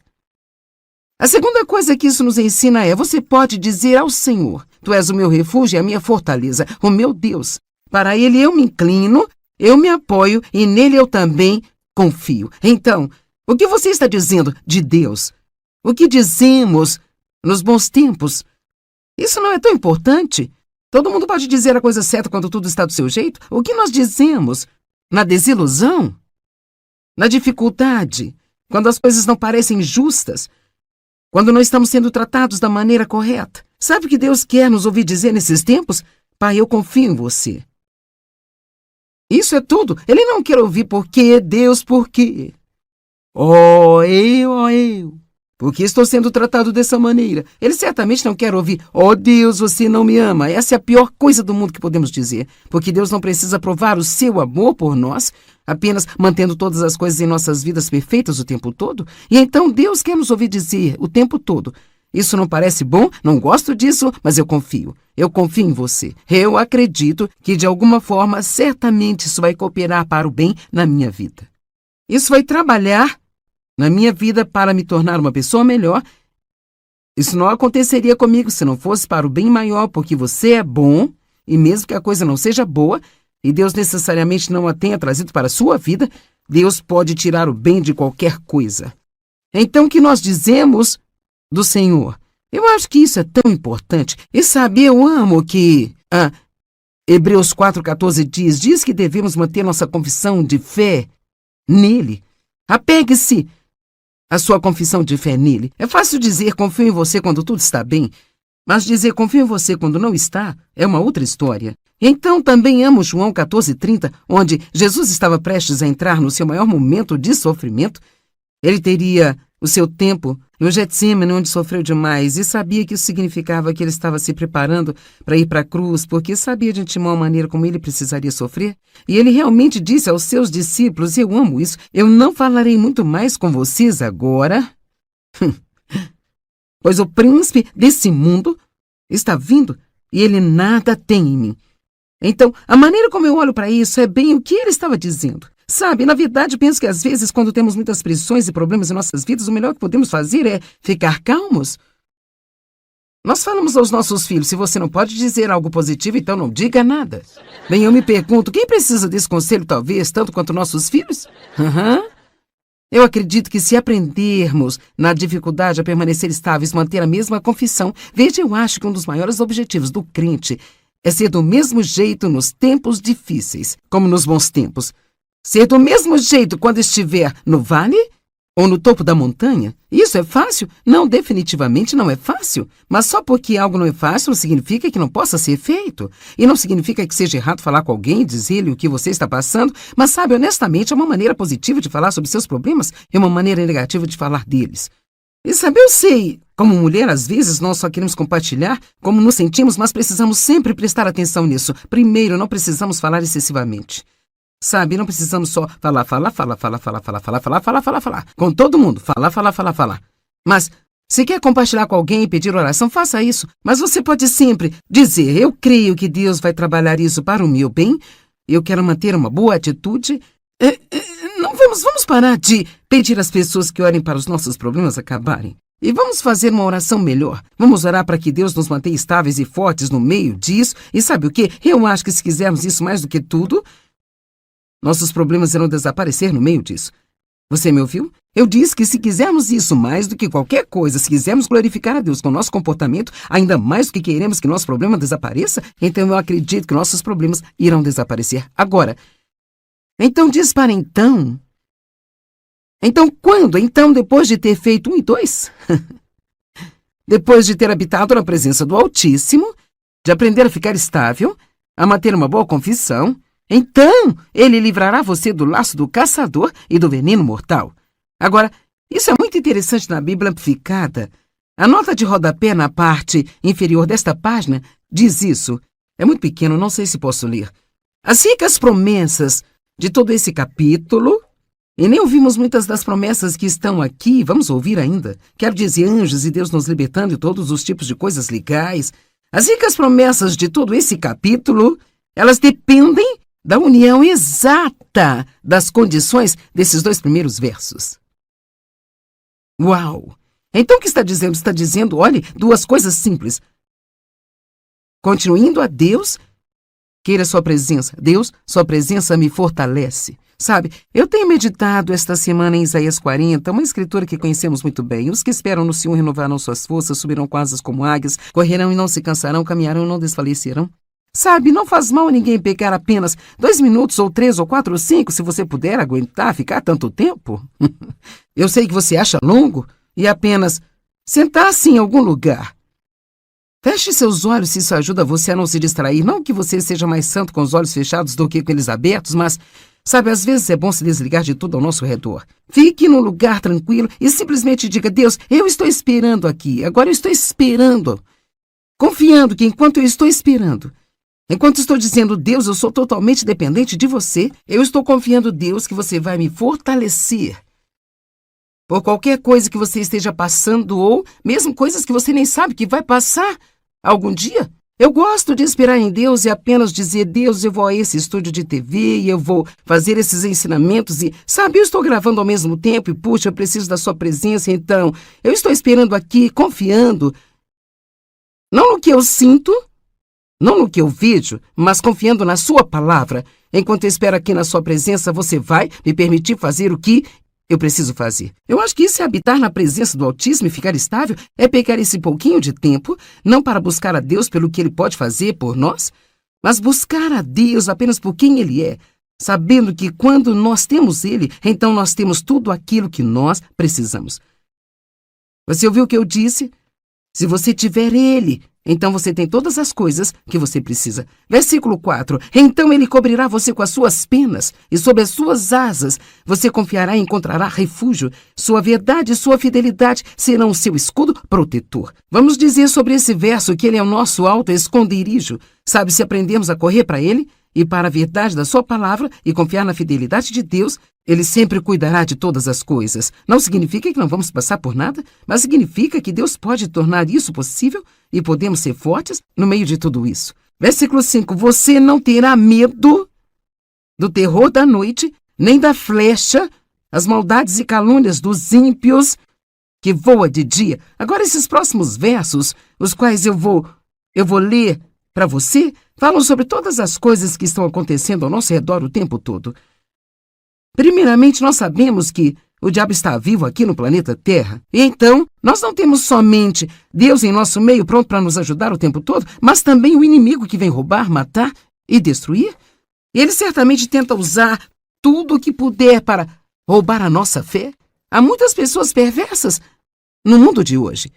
A segunda coisa que isso nos ensina é, você pode dizer ao Senhor, tu és o meu refúgio e a minha fortaleza, o meu Deus. Para Ele eu me inclino, eu me apoio e nele eu também confio. Então, o que você está dizendo de Deus? O que dizemos nos bons tempos? Isso não é tão importante. Todo mundo pode dizer a coisa certa quando tudo está do seu jeito. O que nós dizemos na desilusão? Na dificuldade? Quando as coisas não parecem justas? Quando não estamos sendo tratados da maneira correta? Sabe o que Deus quer nos ouvir dizer nesses tempos? Pai, eu confio em você. Isso é tudo. Ele não quer ouvir por quê, Deus, por quê? Oh, eu. Por que estou sendo tratado dessa maneira? Ele certamente não quer ouvir, oh Deus, você não me ama. Essa é a pior coisa do mundo que podemos dizer. Porque Deus não precisa provar o seu amor por nós, apenas mantendo todas as coisas em nossas vidas perfeitas o tempo todo. E então Deus quer nos ouvir dizer o tempo todo, isso não parece bom, não gosto disso, mas eu confio. Eu confio em você. Eu acredito que de alguma forma, certamente isso vai cooperar para o bem na minha vida. Isso vai trabalhar na minha vida para me tornar uma pessoa melhor. Isso não aconteceria comigo se não fosse para o bem maior, porque você é bom, e mesmo que a coisa não seja boa, e Deus necessariamente não a tenha trazido para a sua vida, Deus pode tirar o bem de qualquer coisa. Então, o que nós dizemos do Senhor? Eu acho que isso é tão importante. E sabe, eu amo que Hebreus 4,14 diz que devemos manter nossa confissão de fé nele. Apegue-se à sua confissão de fé nele. É fácil dizer confio em você quando tudo está bem, mas dizer confio em você quando não está é uma outra história. Então também amo João 14,30, onde Jesus estava prestes a entrar no seu maior momento de sofrimento. Ele teria o seu tempo no Getsemane, onde sofreu demais, e sabia que isso significava que ele estava se preparando para ir para a cruz, porque sabia de antemão a maneira como ele precisaria sofrer. E ele realmente disse aos seus discípulos, e eu amo isso, eu não falarei muito mais com vocês agora, pois o príncipe desse mundo está vindo e ele nada tem em mim. Então, a maneira como eu olho para isso é bem o que ele estava dizendo. Sabe, na verdade, penso que às vezes, quando temos muitas pressões e problemas em nossas vidas, o melhor que podemos fazer é ficar calmos. Nós falamos aos nossos filhos, se você não pode dizer algo positivo, então não diga nada. Bem, eu me pergunto, quem precisa desse conselho talvez, tanto quanto nossos filhos? Eu acredito que se aprendermos na dificuldade a permanecer estáveis, manter a mesma confissão, veja, eu acho que um dos maiores objetivos do crente é ser do mesmo jeito nos tempos difíceis, como nos bons tempos. Ser do mesmo jeito quando estiver no vale Ou no topo da montanha? Isso é fácil? Não, definitivamente não é fácil. Mas só porque algo não é fácil não significa que não possa ser feito. E não significa que seja errado falar com alguém, dizer-lhe o que você está passando. Mas sabe, honestamente, é uma maneira positiva de falar sobre seus problemas e uma maneira negativa de falar deles. E sabe, eu sei, como mulher, às vezes nós só queremos compartilhar como nos sentimos, mas precisamos sempre prestar atenção nisso. Primeiro, não precisamos falar excessivamente. Sabe, não precisamos só falar. Com todo mundo, falar. Mas, se quer compartilhar com alguém e pedir oração, faça isso. Mas você pode sempre dizer, eu creio que Deus vai trabalhar isso para o meu bem, eu quero manter uma boa atitude. Não vamos parar de pedir às pessoas que orem para os nossos problemas acabarem. E vamos fazer uma oração melhor. Vamos orar para que Deus nos mantenha estáveis e fortes no meio disso. E sabe o quê? Eu acho que se quisermos isso mais do que tudo, nossos problemas irão desaparecer no meio disso. Você me ouviu? Eu disse que se quisermos isso mais do que qualquer coisa, se quisermos glorificar a Deus com nosso comportamento, ainda mais do que queremos que nosso problema desapareça, então eu acredito que nossos problemas irão desaparecer. Agora, então diz para então. Então quando? Então depois de ter feito 1 e 2? Depois de ter habitado na presença do Altíssimo, de aprender a ficar estável, a manter uma boa confissão, então ele livrará você do laço do caçador e do veneno mortal. Agora, isso é muito interessante na Bíblia amplificada. A nota de rodapé na parte inferior desta página diz isso. É muito pequeno, não sei se posso ler. As ricas promessas de todo esse capítulo, e nem ouvimos muitas das promessas que estão aqui, vamos ouvir ainda. Quero dizer, anjos e Deus nos libertando de todos os tipos de coisas legais. As ricas promessas de todo esse capítulo, elas dependem da união exata das condições desses 2 primeiros versos. Uau! Então o que está dizendo? Está dizendo, olhe, 2 coisas simples. Continuando a Deus, queira sua presença. Deus, sua presença me fortalece. Sabe, eu tenho meditado esta semana em Isaías 40, uma escritura que conhecemos muito bem. Os que esperam no Senhor renovarão suas forças, subirão com asas como águias, correrão e não se cansarão, caminharão e não desfalecerão. Sabe, não faz mal a ninguém pegar apenas 2 minutos, ou 3, ou 4, ou 5, se você puder aguentar ficar tanto tempo. Eu sei que você acha longo, e apenas sentar-se em algum lugar. Feche seus olhos se isso ajuda você a não se distrair. Não que você seja mais santo com os olhos fechados do que com eles abertos, mas, sabe, às vezes é bom se desligar de tudo ao nosso redor. Fique num lugar tranquilo e simplesmente diga, Deus, eu estou esperando aqui, agora eu estou esperando. Confiando que enquanto eu estou esperando, enquanto estou dizendo, Deus, eu sou totalmente dependente de você, eu estou confiando, Deus, que você vai me fortalecer. Por qualquer coisa que você esteja passando ou mesmo coisas que você nem sabe que vai passar algum dia. Eu gosto de esperar em Deus e apenas dizer, Deus, eu vou a esse estúdio de TV e eu vou fazer esses ensinamentos e, sabe, eu estou gravando ao mesmo tempo e, puxa, eu preciso da sua presença, então eu estou esperando aqui, confiando, não no que eu sinto, não no que eu vejo, mas confiando na sua palavra. Enquanto eu espero aqui na sua presença, você vai me permitir fazer o que eu preciso fazer. Eu acho que isso é habitar na presença do Altíssimo e ficar estável, é pegar esse pouquinho de tempo, não para buscar a Deus pelo que Ele pode fazer por nós, mas buscar a Deus apenas por quem Ele é, sabendo que quando nós temos Ele, então nós temos tudo aquilo que nós precisamos. Você ouviu o que eu disse? Se você tiver Ele, então você tem todas as coisas que você precisa. Versículo 4. Então ele cobrirá você com as suas penas, e sob as suas asas você confiará e encontrará refúgio. Sua verdade e sua fidelidade serão o seu escudo protetor. Vamos dizer sobre esse verso que ele é o nosso alto esconderijo. Sabe, se aprendemos a correr para ele e para a verdade da sua palavra e confiar na fidelidade de Deus, Ele sempre cuidará de todas as coisas. Não significa que não vamos passar por nada, mas significa que Deus pode tornar isso possível e podemos ser fortes no meio de tudo isso. Versículo 5. Você não terá medo do terror da noite, nem da flecha, as maldades e calúnias dos ímpios que voa de dia. Agora, esses próximos versos, os quais eu vou ler para você, falam sobre todas as coisas que estão acontecendo ao nosso redor o tempo todo. Primeiramente, nós sabemos que o diabo está vivo aqui no planeta Terra. E então, nós não temos somente Deus em nosso meio pronto para nos ajudar o tempo todo, mas também o inimigo que vem roubar, matar e destruir. Ele certamente tenta usar tudo o que puder para roubar a nossa fé, Há muitas pessoas perversas no mundo de hoje.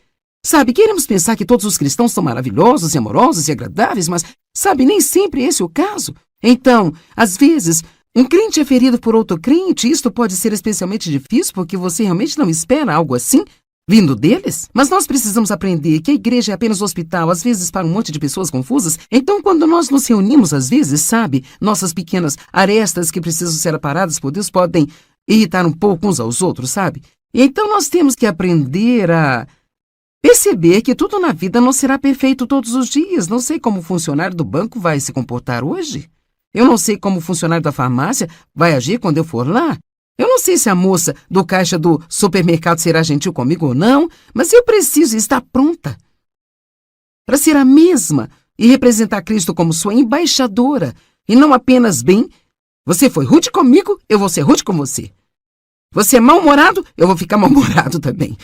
Sabe, queremos pensar que todos os cristãos são maravilhosos e amorosos e agradáveis, mas, sabe, nem sempre esse é o caso. Então, às vezes, um crente é ferido por outro crente, e isto pode ser especialmente difícil porque você realmente não espera algo assim vindo deles. Mas nós precisamos aprender que a igreja é apenas um hospital, às vezes para um monte de pessoas confusas. Então, quando nós nos reunimos, às vezes, sabe, nossas pequenas arestas que precisam ser aparadas por Deus podem irritar um pouco uns aos outros, sabe? E então nós temos que aprender a perceber que tudo na vida não será perfeito todos os dias. Não sei como o funcionário do banco vai se comportar hoje. Eu não sei como o funcionário da farmácia vai agir quando eu for lá. Eu não sei se a moça do caixa do supermercado será gentil comigo ou não, mas eu preciso estar pronta para ser a mesma e representar Cristo como sua embaixadora. E não apenas bem, você foi rude comigo, eu vou ser rude com você. Você é mal-humorado, eu vou ficar mal-humorado também.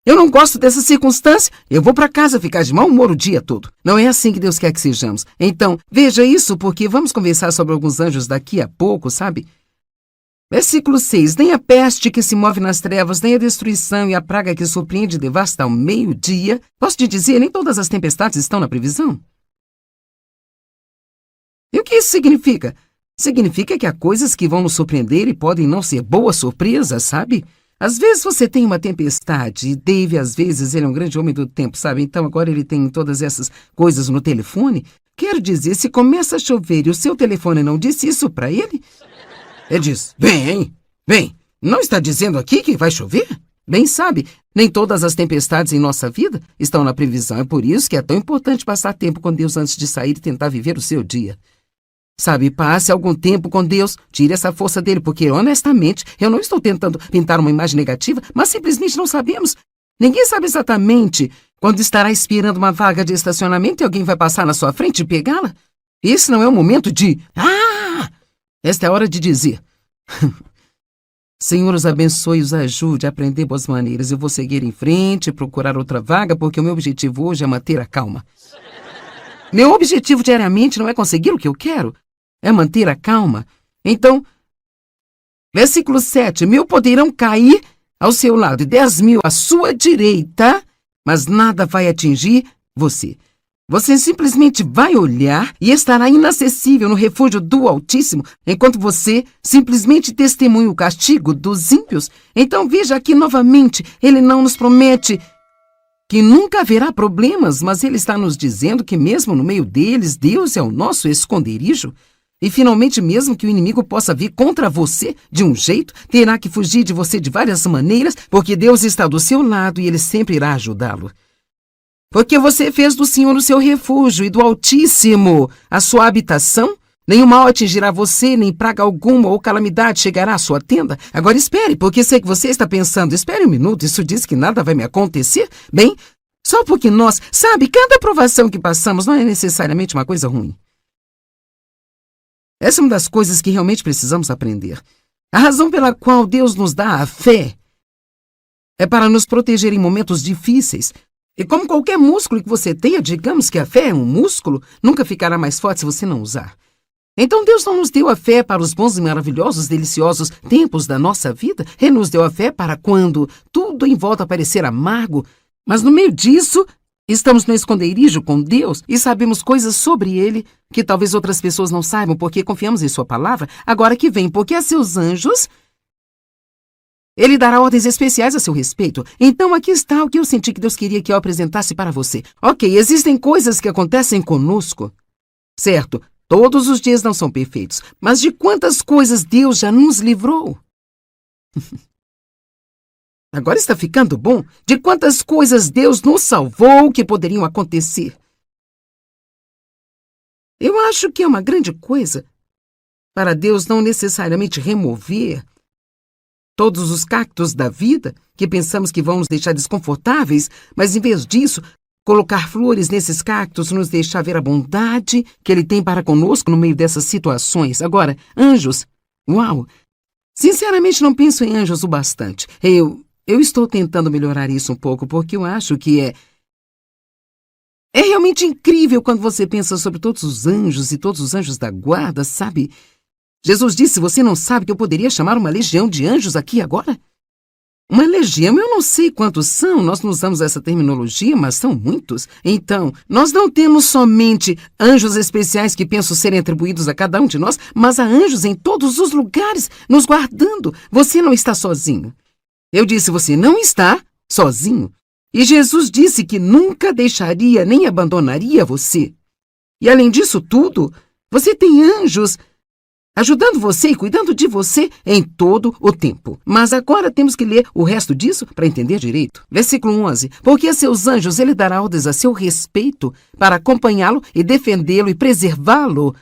Eu não gosto dessa circunstância, eu vou para casa ficar de mau humor o dia todo. Não é assim que Deus quer que sejamos. Então, veja isso, porque vamos conversar sobre alguns anjos daqui a pouco, sabe? Versículo 6. Nem a peste que se move nas trevas, nem a destruição e a praga que surpreende e devasta ao meio-dia. Posso te dizer, nem todas as tempestades estão na previsão. E o que isso significa? Significa que há coisas que vão nos surpreender e podem não ser boas surpresas, sabe? Às vezes você tem uma tempestade, e Dave, às vezes, ele é um grande homem do tempo, sabe? Então agora ele tem todas essas coisas no telefone. Quero dizer, se começa a chover e o seu telefone não disse isso para ele, ele diz, vem, não está dizendo aqui que vai chover? Bem sabe, nem todas as tempestades em nossa vida estão na previsão. É por isso que é tão importante passar tempo com Deus antes de sair e tentar viver o seu dia. Sabe, passe algum tempo com Deus, tire essa força dele, porque, honestamente, eu não estou tentando pintar uma imagem negativa, mas simplesmente não sabemos. Ninguém sabe exatamente quando estará esperando uma vaga de estacionamento e alguém vai passar na sua frente e pegá-la. Esse não é o momento de... Esta é a hora de dizer... Senhor, os abençoe e os ajude a aprender boas maneiras. Eu vou seguir em frente e procurar outra vaga, porque o meu objetivo hoje é manter a calma. Meu objetivo diariamente não é conseguir o que eu quero, é manter a calma. Então, versículo 7, 1.000 poderão cair ao seu lado e 10.000 à sua direita, mas nada vai atingir você. Você simplesmente vai olhar e estará inacessível no refúgio do Altíssimo, enquanto você simplesmente testemunha o castigo dos ímpios. Então veja aqui novamente, ele não nos promete que nunca haverá problemas, mas ele está nos dizendo que mesmo no meio deles, Deus é o nosso esconderijo. E finalmente, mesmo que o inimigo possa vir contra você de um jeito, terá que fugir de você de várias maneiras, porque Deus está do seu lado e ele sempre irá ajudá-lo. Porque você fez do Senhor o seu refúgio e do Altíssimo a sua habitação, nenhum mal atingirá você, nem praga alguma ou calamidade chegará à sua tenda. Agora espere, porque sei que você está pensando, espere um minuto, isso diz que nada vai me acontecer? Bem, só porque nós, sabe, cada provação que passamos não é necessariamente uma coisa ruim. Essa é uma das coisas que realmente precisamos aprender. A razão pela qual Deus nos dá a fé é para nos proteger em momentos difíceis. E como qualquer músculo que você tenha, digamos que a fé é um músculo, nunca ficará mais forte se você não usar. Então Deus não nos deu a fé para os bons e maravilhosos, deliciosos tempos da nossa vida. Ele nos deu a fé para quando tudo em volta parecer amargo. Mas no meio disso, estamos no esconderijo com Deus e sabemos coisas sobre Ele que talvez outras pessoas não saibam porque confiamos em Sua palavra. Agora que vem, porque a seus anjos... Ele dará ordens especiais a seu respeito. Então aqui está o que eu senti que Deus queria que eu apresentasse para você. Ok, existem coisas que acontecem conosco. Certo, todos os dias não são perfeitos. Mas de quantas coisas Deus já nos livrou? Agora está ficando bom? De quantas coisas Deus nos salvou que poderiam acontecer? Eu acho que é uma grande coisa para Deus não necessariamente remover todos os cactos da vida que pensamos que vão nos deixar desconfortáveis, mas em vez disso, colocar flores nesses cactos nos deixar ver a bondade que Ele tem para conosco no meio dessas situações. Agora, anjos, uau! Sinceramente, não penso em anjos o bastante. Eu estou tentando melhorar isso um pouco, porque eu acho que é realmente incrível quando você pensa sobre todos os anjos e todos os anjos da guarda, sabe? Jesus disse, você não sabe que eu poderia chamar uma legião de anjos aqui agora? Uma legião, eu não sei quantos são, nós não usamos essa terminologia, mas são muitos. Então, nós não temos somente anjos especiais que pensam serem atribuídos a cada um de nós, mas há anjos em todos os lugares, nos guardando. Você não está sozinho. Eu disse, você não está sozinho. E Jesus disse que nunca deixaria nem abandonaria você. E além disso tudo, você tem anjos ajudando você e cuidando de você em todo o tempo. Mas agora temos que ler o resto disso para entender direito. Versículo 11. Porque a seus anjos ele dará ordens a seu respeito para acompanhá-lo e defendê-lo e preservá-lo.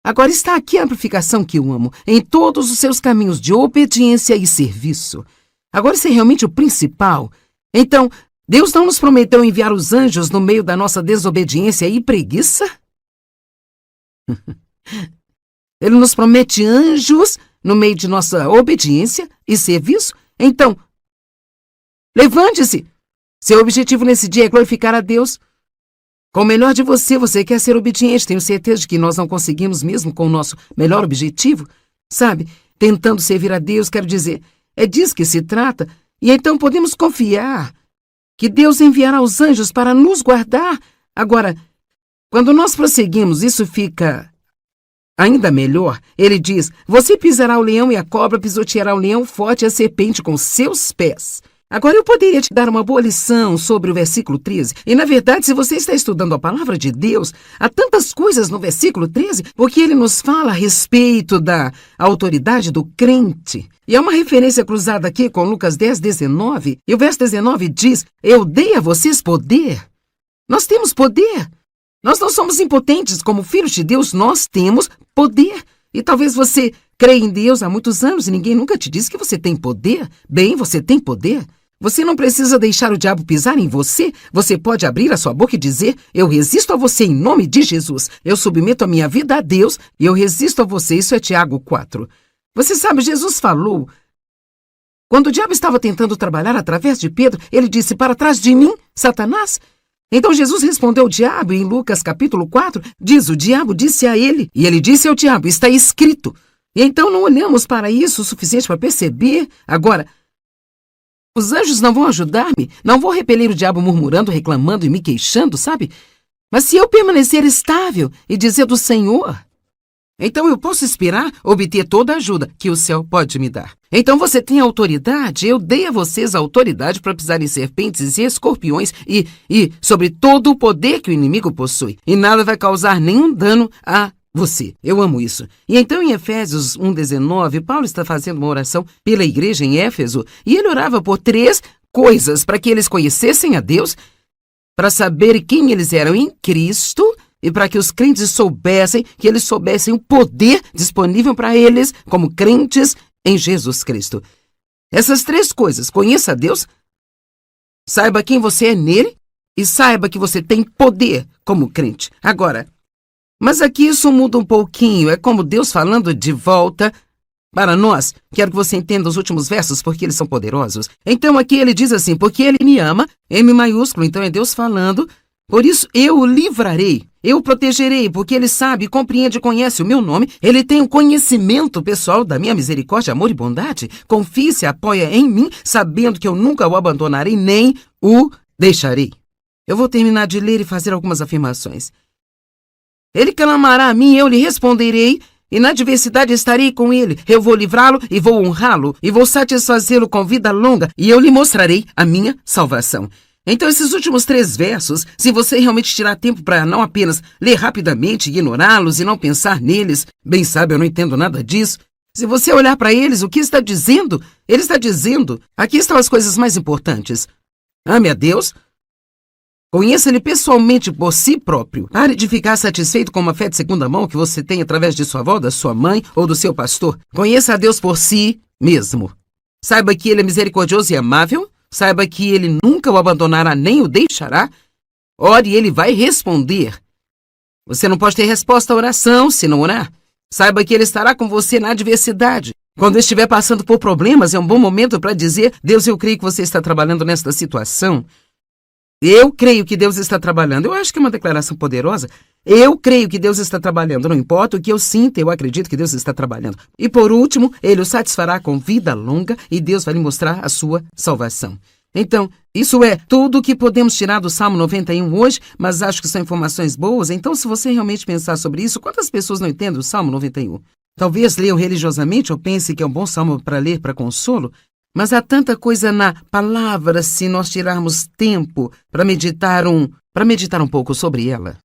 Agora está aqui a amplificação que eu amo, em todos os seus caminhos de obediência e serviço. Agora isso é realmente o principal. Então, Deus não nos prometeu enviar os anjos no meio da nossa desobediência e preguiça? Ele nos promete anjos no meio de nossa obediência e serviço? Então, levante-se! Seu objetivo nesse dia é glorificar a Deus. Com o melhor de você, você quer ser obediente. Tenho certeza de que nós não conseguimos mesmo com o nosso melhor objetivo. Sabe, tentando servir a Deus, quero dizer, é disso que se trata. E então podemos confiar que Deus enviará os anjos para nos guardar. Agora, quando nós prosseguimos, isso fica ainda melhor. Ele diz, você pisará o leão e a cobra, pisoteará o leão forte e a serpente com seus pés. Agora eu poderia te dar uma boa lição sobre o versículo 13. E na verdade, se você está estudando a palavra de Deus, há tantas coisas no versículo 13, porque ele nos fala a respeito da autoridade do crente. E há uma referência cruzada aqui com Lucas 10, 19. E o verso 19 diz, eu dei a vocês poder. Nós temos poder. Nós não somos impotentes, como filhos de Deus, nós temos poder. E talvez você creia em Deus há muitos anos e ninguém nunca te disse que você tem poder. Bem, você tem poder. Você não precisa deixar o diabo pisar em você. Você pode abrir a sua boca e dizer, eu resisto a você em nome de Jesus. Eu submeto a minha vida a Deus e eu resisto a você. Isso é Tiago 4. Você sabe, Jesus falou, quando o diabo estava tentando trabalhar através de Pedro, ele disse, para trás de mim, Satanás. Então Jesus respondeu ao diabo e em Lucas capítulo 4, diz, o diabo disse a ele, e ele disse ao diabo, está escrito. E então não olhamos para isso o suficiente para perceber. Agora, os anjos não vão ajudar-me, não vou repelir o diabo murmurando, reclamando e me queixando, sabe? Mas se eu permanecer estável e dizer do Senhor, então eu posso esperar obter toda a ajuda que o céu pode me dar. Então você tem autoridade, eu dei a vocês a autoridade para pisar em serpentes e escorpiões e sobre todo o poder que o inimigo possui. E nada vai causar nenhum dano a você. Eu amo isso. E então em Efésios 1:19, Paulo está fazendo uma oração pela igreja em Éfeso e ele orava por 3 coisas para que eles conhecessem a Deus, para saber quem eles eram em Cristo e para que os crentes soubessem, que eles soubessem o poder disponível para eles como crentes em Jesus Cristo. Essas 3 coisas, conheça a Deus, saiba quem você é nele e saiba que você tem poder como crente. Agora, mas aqui isso muda um pouquinho, é como Deus falando de volta para nós. Quero que você entenda os últimos versos, porque eles são poderosos. Então aqui ele diz assim, porque ele me ama, M maiúsculo, então é Deus falando, por isso eu o livrarei, eu o protegerei, porque ele sabe, compreende e conhece o meu nome, ele tem o conhecimento pessoal da minha misericórdia, amor e bondade, confie, se apoia em mim, sabendo que eu nunca o abandonarei, nem o deixarei. Eu vou terminar de ler e fazer algumas afirmações. Ele clamará a mim, eu lhe responderei, e na adversidade estarei com ele. Eu vou livrá-lo e vou honrá-lo, e vou satisfazê-lo com vida longa, e eu lhe mostrarei a minha salvação. Então, esses últimos 3 versos, se você realmente tirar tempo para não apenas ler rapidamente, ignorá-los e não pensar neles, bem sabe, eu não entendo nada disso. Se você olhar para eles, o que está dizendo? Ele está dizendo, aqui estão as coisas mais importantes. Ame a Deus, conheça-Ele pessoalmente por si próprio. Pare de ficar satisfeito com uma fé de segunda mão que você tem através de sua avó, da sua mãe ou do seu pastor. Conheça a Deus por si mesmo. Saiba que Ele é misericordioso e amável. Saiba que Ele nunca o abandonará nem o deixará. Ore e Ele vai responder. Você não pode ter resposta à oração se não orar. Saiba que Ele estará com você na adversidade. Quando estiver passando por problemas, é um bom momento para dizer, Deus, eu creio que você está trabalhando nesta situação. Eu creio que Deus está trabalhando. Eu acho que é uma declaração poderosa. Eu creio que Deus está trabalhando. Não importa o que eu sinto, eu acredito que Deus está trabalhando. E por último, Ele o satisfará com vida longa e Deus vai lhe mostrar a sua salvação. Então, isso é tudo o que podemos tirar do Salmo 91 hoje, mas acho que são informações boas. Então, se você realmente pensar sobre isso, quantas pessoas não entendem o Salmo 91? Talvez leiam religiosamente ou pense que é um bom salmo para ler para consolo, mas há tanta coisa na palavra se nós tirarmos tempo para meditar um pouco sobre ela.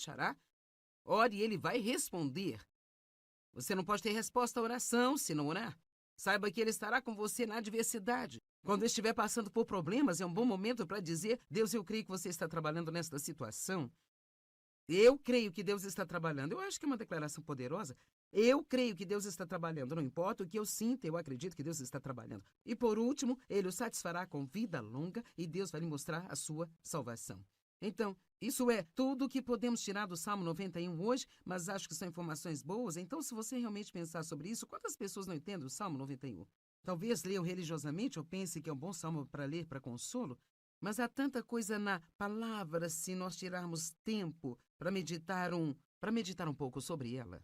Xará? Ore e ele vai responder. Você não pode ter resposta à oração se não orar. Saiba que ele estará com você na adversidade. Quando estiver passando por problemas, é um bom momento para dizer: Deus, eu creio que você está trabalhando nesta situação. Eu creio que Deus está trabalhando. Eu acho que é uma declaração poderosa. Eu creio que Deus está trabalhando. Não importa o que eu sinto, eu acredito que Deus está trabalhando. E por último, Ele o satisfará com vida longa e Deus vai lhe mostrar a sua salvação. Então, isso é tudo o que podemos tirar do Salmo 91 hoje, mas acho que são informações boas. Então, se você realmente pensar sobre isso, quantas pessoas não entendem o Salmo 91? Talvez leiam religiosamente ou pense que é um bom salmo para ler para consolo, mas há tanta coisa na palavra se nós tirarmos tempo para meditar um pouco sobre ela.